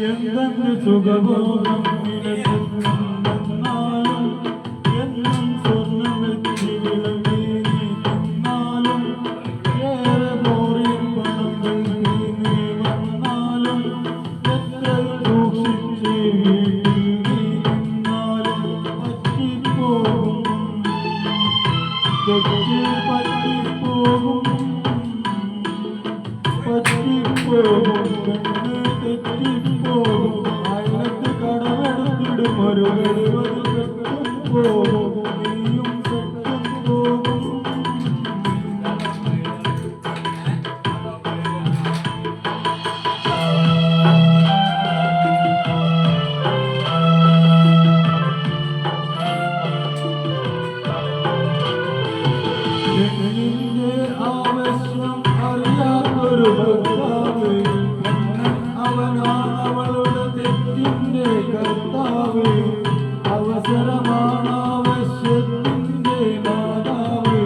എന്തെന്ന് സുഖബോധം നിലനിന്നാലും എന്നും സ്വർണ്ണം വെച്ച് വിളങ്ങി നിന്നാലും ഏറെ പോറിയും പണം വെള്ളി വന്നാലും എത്ര സൂക്ഷിച്ച് വീട്ടിൽ നിന്നാലും പറ്റിപ്പോകും പറ്റിപ്പോകും പറ്റിപ്പോകും തെറ്റിപ്പോകും അയലത്ത് കടമെടുത്തിടും ഒരു പോകും നീയും പോകും നിന്റെ ആവശ്യം അറിയാത്തൊരു ഭർത്താവ് അവളുടെ തെറ്റിന്റെ കർത്താവ് അവസരമാണ് ആവശ്യത്തിന്റെ മാതാവ്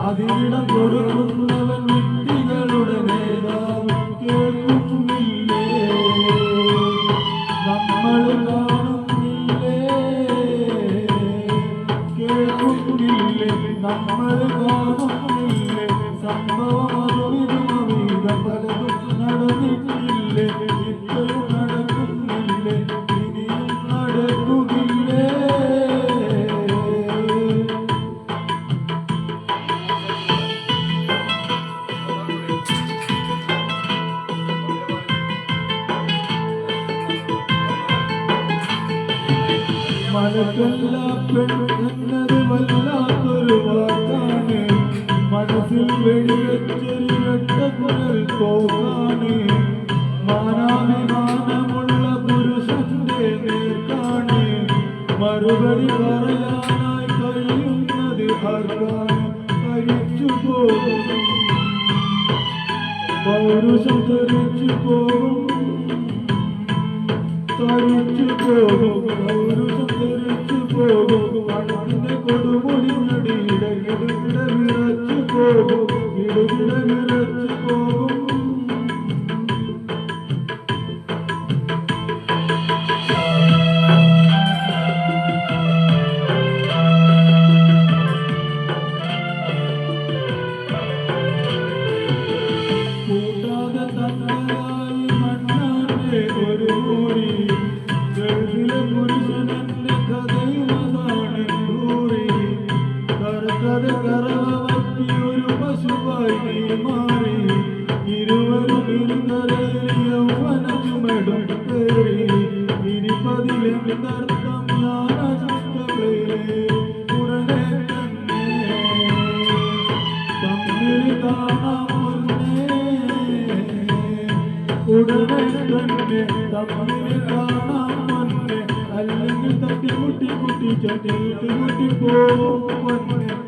അതിനിടം കൊടുക്കുന്നവൻ വ്യക്തികളുടെ നേതാവ് കേൾക്കുന്നില്ലേ നമ്മൾ കാണുന്നില്ലേ കേൾക്കുന്നില്ലേ നമ്മൾ കാണുന്നില്ലേ സംഭവം അതുവിധം അവീതം പലതും നടന്നിട്ടില്ലേ ഇപ്പോഴും നടക്കുന്നില്ലേ ഇനിയും നടക്കുകില്ലേ മനക്കല്ല പെണ്ണെന്നത് വല്ലാത്തൊരു വാക്കാണ് മനസ്സിൽ വെടിവെച്ചൊരിരട്ട കുരൽ പോകാണ് മാനാഭിമാനമുള്ള പുരുഷന്റെ നേർക്കാണ് മറുപടി പറയാനായി കഴിയുന്നത് ആർക്കാണ് കഴിച്ചു പോകും പൗരുഷം ധരിച്ചു പോകും തരിച്ചു പോകും പൗരുഷം ധരിച്ചു പോകും പണത്തിന്റെ കൊടുമുടിഞ്ഞടി ഇടകിട വിറച്ചു പോകും ഇടകിട വിറച്ചു പോകും കൂട്ടാതെ തന്നതായി മണ്ണാന്റെ ഒരു മൂരി ഗൾഫിലെ പുരുഷനെന്റെ കഥയുമതാണ് കൂറി കറുത്തത് കറവ പറ്റിയൊരു പശുവായി നീ മാറി ഇരുവരും ഇരുകരയിൽ യൗവന ചുമടും കയറി ഇരിപ്പതിലെന്തർത്ഥം ഞാനഷ്ടപ്രേരെ ഉടനെ തന്നെ തമ്മിൽ കാണാം ഉടനെ തന്നെ തമ്മിൽ കാണാൻ വന്നെ അല്ലെങ്കിൽ തട്ടി മുട്ടി ചട്ടിയിട്ട് മുട്ടി പോകും